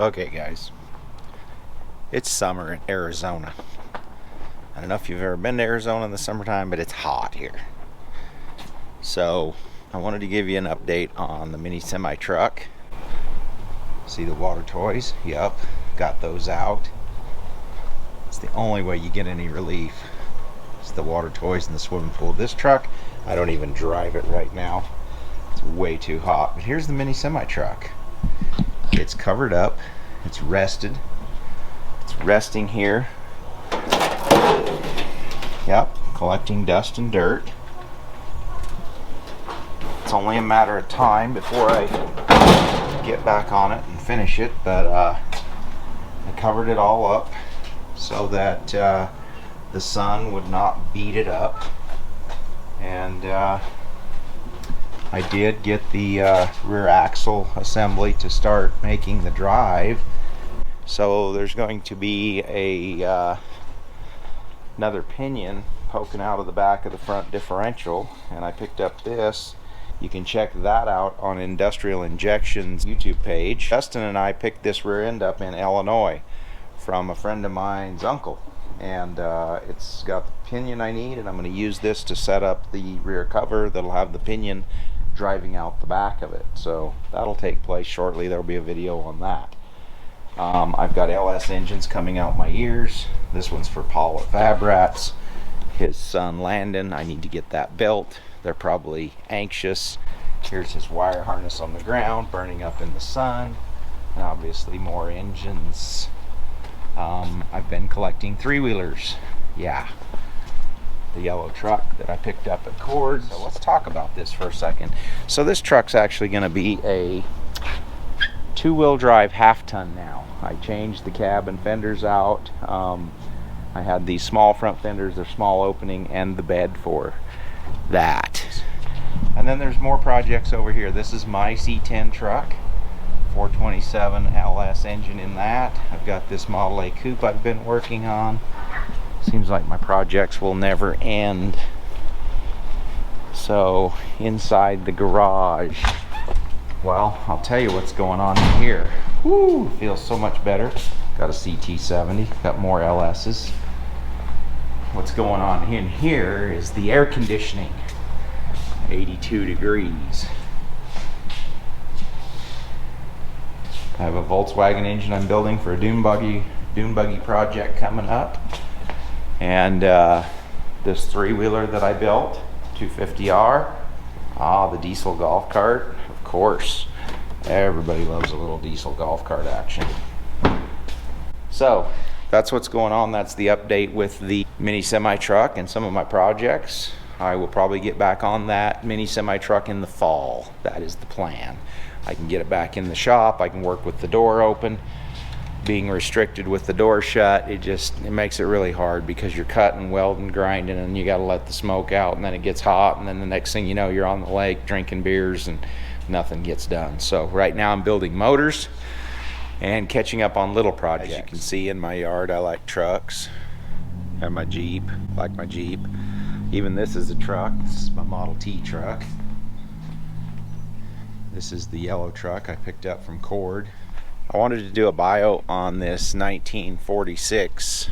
Okay guys, it's summer in Arizona. I don't know if you've ever been to Arizona in the summertime, but it's hot here. So I wanted to give you an update on the mini semi truck. See the water toys? Yep, got those out. It's the only way you get any relief. It's the water toys in the swimming pool. This truck, I don't even drive it right now. It's way too hot. But here's the mini semi truck. It's covered up. It's rested. It's resting here. Yep, collecting dust and dirt. It's only a matter of time before I get back on it and finish it, but I covered it all up so that the sun would not beat it up. And I did get the rear axle assembly to start making the drive. So there's going to be another pinion poking out of the back of the front differential, and I picked up this. You can check that out on Industrial Injection's YouTube page. Dustin and I picked this rear end up in Illinois from a friend of mine's uncle, and it's got the pinion I need, and I'm going to use this to set up the rear cover that'll have the pinion driving out the back of it. So that'll take place shortly. There'll be a video on that. I've got LS engines coming out my ears. This one's for Paul at Fabrats. His son Landon, I need to get that built. They're probably anxious. Here's his wire harness on the ground burning up in the sun, and obviously more engines. I've been collecting three-wheelers. Yeah, the yellow truck that I picked up at Cord. So let's talk about this for a second. So this truck's actually going to be a two-wheel drive half-ton now. I changed the cab and fenders out. I had these small front fenders, they're small opening, and the bed for that. And then there's more projects over here. This is my C10 truck, 427 LS engine in that. I've got this Model A coupe I've been working on. Seems like my projects will never end. So inside the garage, well, I'll tell you what's going on in here. Woo, feels so much better. Got a CT70, got more LS's. What's going on in here is the air conditioning. 82 degrees. I have a Volkswagen engine I'm building for a dune buggy project coming up. And this three-wheeler that I built, 250R. The diesel golf cart, of course. Everybody loves a little diesel golf cart action. So that's what's going on. That's the update with the mini semi truck and some of my projects. I will probably get back on that mini semi truck in the fall. That is the plan. I can get it back in the shop. I can work with the door open. Being restricted with the door shut, it makes it really hard because you're cutting, welding, grinding, and you got to let the smoke out, and then it gets hot, and then the next thing you know, you're on the lake drinking beers and nothing gets done. So right now I'm building motors and catching up on little projects. As you can see in my yard, I like trucks. I have my Jeep, I like my Jeep. Even this is a truck. This is my Model T truck. This is the yellow truck I picked up from Cord. I wanted to do a bio on this 1946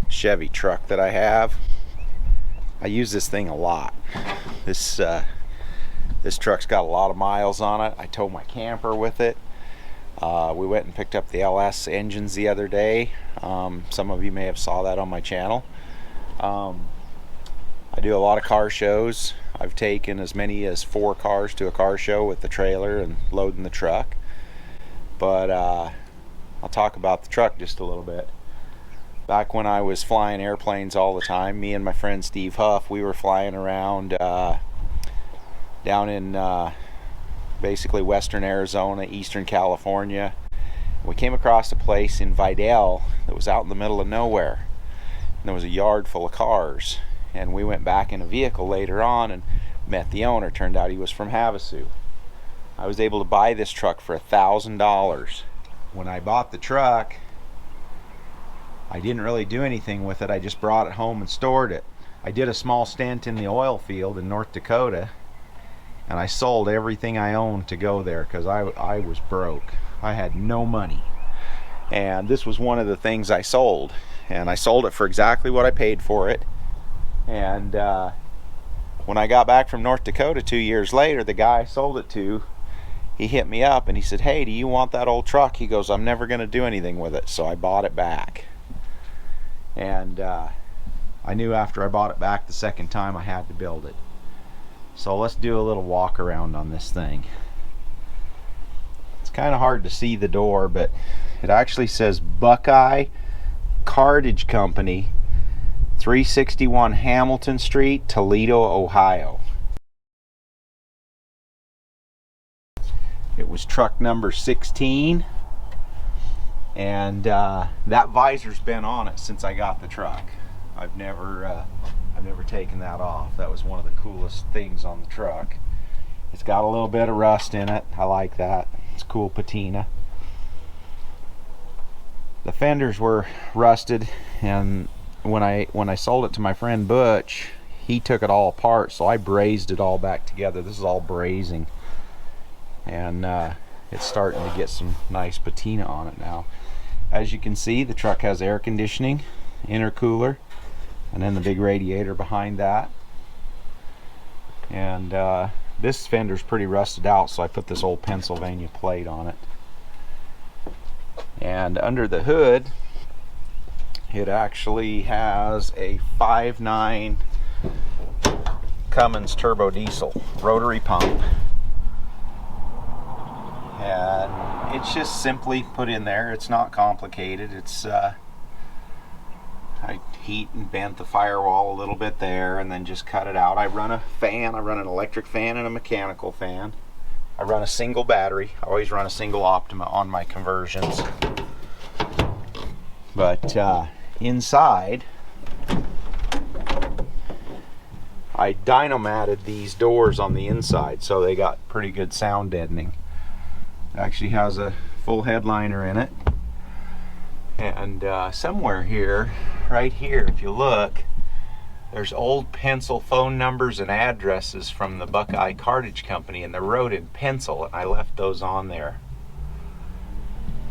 Chevy truck that I have. I use this thing a lot. This truck's got a lot of miles on it. I towed my camper with it. We went and picked up the LS engines the other day. Some of you may have saw that on my channel. I do a lot of car shows. I've taken as many as 4 cars to a car show with the trailer and loading the truck. But I'll talk about the truck just a little bit. Back when I was flying airplanes all the time, me and my friend Steve Huff, we were flying around down in basically western Arizona, eastern California. We came across a place in Vidal that was out in the middle of nowhere. And there was a yard full of cars. And we went back in a vehicle later on and met the owner. Turned out he was from Havasu. I was able to buy this truck for $1,000. When I bought the truck, I didn't really do anything with it. I just brought it home and stored it. I did a small stint in the oil field in North Dakota, and I sold everything I owned to go there because I was broke. I had no money. And this was one of the things I sold, and I sold it for exactly what I paid for it. And when I got back from North Dakota 2 years later, the guy I sold it to, he hit me up and he said, "Hey, do you want that old truck?" He goes, "I'm never going to do anything with it." So I bought it back. And I knew after I bought it back the second time I had to build it. So let's do a little walk around on this thing. It's kind of hard to see the door, but it actually says Buckeye Cartage Company, 361 Hamilton Street, Toledo, Ohio. It was truck number 16, and that visor's been on it since I got the truck. I've never taken that off. That was one of the coolest things on the truck. It's got a little bit of rust in it. I like that. It's cool patina. The fenders were rusted, and when I sold it to my friend Butch, he took it all apart, so I brazed it all back together. This is all brazing, and it's starting to get some nice patina on it now. As you can see, the truck has air conditioning, intercooler, and then the big radiator behind that. And this fender's pretty rusted out, so I put this old Pennsylvania plate on it. And under the hood, it actually has a 5.9 Cummins turbo diesel rotary pump, and it's just simply put in there. It's not complicated. It's I heat and bent the firewall a little bit there, and then just cut it out. I run a fan. I run an electric fan and a mechanical fan. I run a single battery. I always run a single Optima on my conversions. But inside, I dynamatted these doors on the inside, so they got pretty good sound deadening. It actually has a full headliner in it. And somewhere here, right here, if you look, there's old pencil phone numbers and addresses from the Buckeye Cartage Company, and they're wrote in pencil, and I left those on there.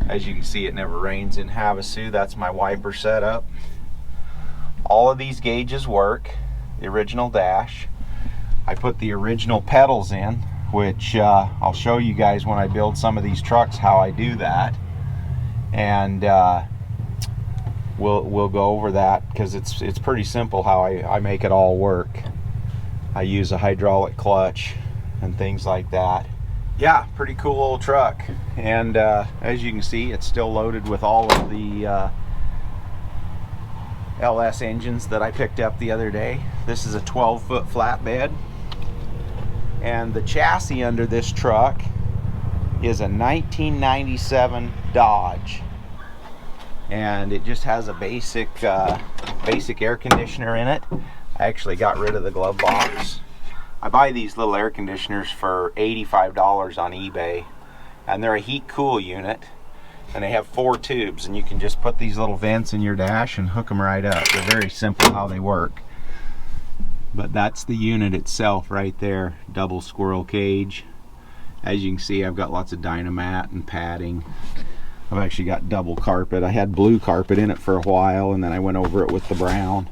As you can see, it never rains in Havasu. That's my wiper setup. All of these gauges work. The original dash. I put the original pedals in, which I'll show you guys when I build some of these trucks how I do that. And we'll go over that, because it's pretty simple how I make it all work. I use a hydraulic clutch and things like that. Yeah, pretty cool old truck. And as you can see, it's still loaded with all of the LS engines that I picked up the other day. This is a 12-foot flatbed, and the chassis under this truck is a 1997 Dodge, and it just has a basic air conditioner in it. I actually got rid of the glove box. I buy these little air conditioners for $85 on eBay, and they're a heat-cool unit, and they have 4 tubes, and you can just put these little vents in your dash and hook them right up. They're very simple how they work. But that's the unit itself right there, double squirrel cage. As you can see, I've got lots of Dynamat and padding. I've actually got double carpet. I had blue carpet in it for a while, and then I went over it with the brown.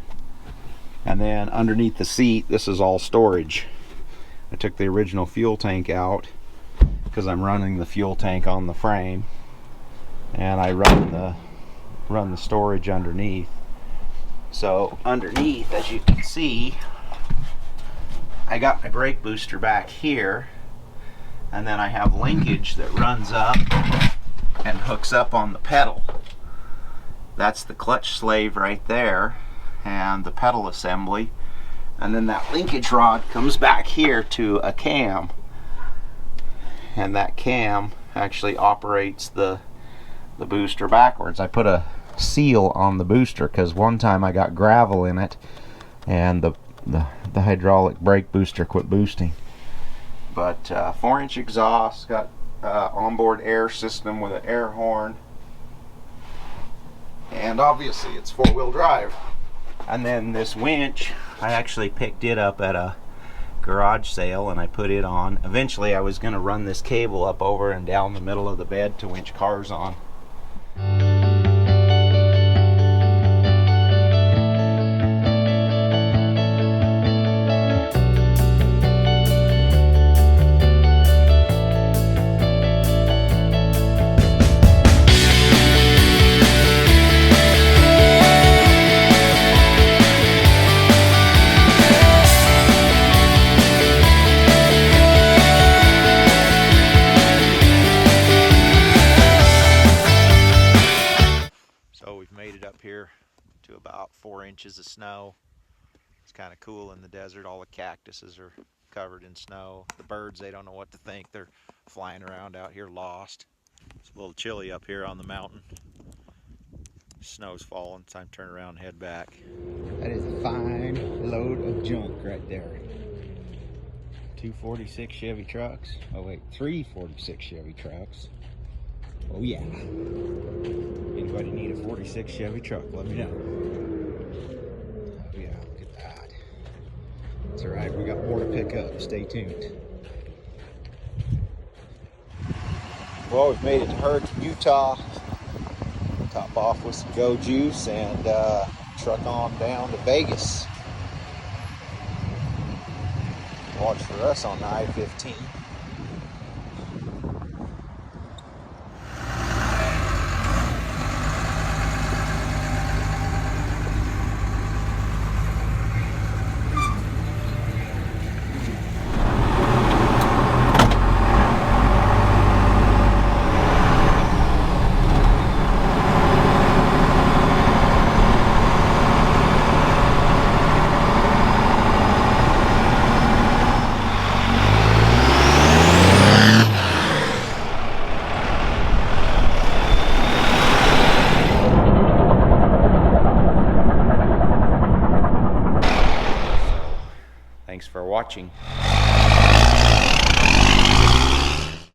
And then underneath the seat, this is all storage. I took the original fuel tank out because I'm running the fuel tank on the frame, and I run the storage underneath. So underneath, as you can see, I got my brake booster back here, and then I have linkage that runs up and hooks up on the pedal. That's the clutch slave right there, and the pedal assembly. And then that linkage rod comes back here to a cam, and that cam actually operates the booster backwards. I put a seal on the booster because one time I got gravel in it, and the hydraulic brake booster quit boosting. But 4-inch exhaust, got onboard air system with an air horn, and obviously it's 4-wheel drive. And then this winch, I actually picked it up at a garage sale, and I put it on. Eventually I was going to run this cable up over and down the middle of the bed to winch cars on. inches of snow. It's kind of cool in the desert. All the cactuses are covered in snow. The birds, they don't know what to think. They're flying around out here lost. It's a little chilly up here on the mountain. Snow's falling. It's time to turn around and head back. That is a fine load of junk right there. 246 Chevy trucks. Oh wait, 346 Chevy trucks. Oh yeah. Anybody need a 46 Chevy truck, let me know. Oh yeah, look at that. That's alright, we got more to pick up. Stay tuned. Well, we've made it to Hurricane, Utah. Top off with some Go Juice and truck on down to Vegas. Watch for us on the I-15. Thanks for watching.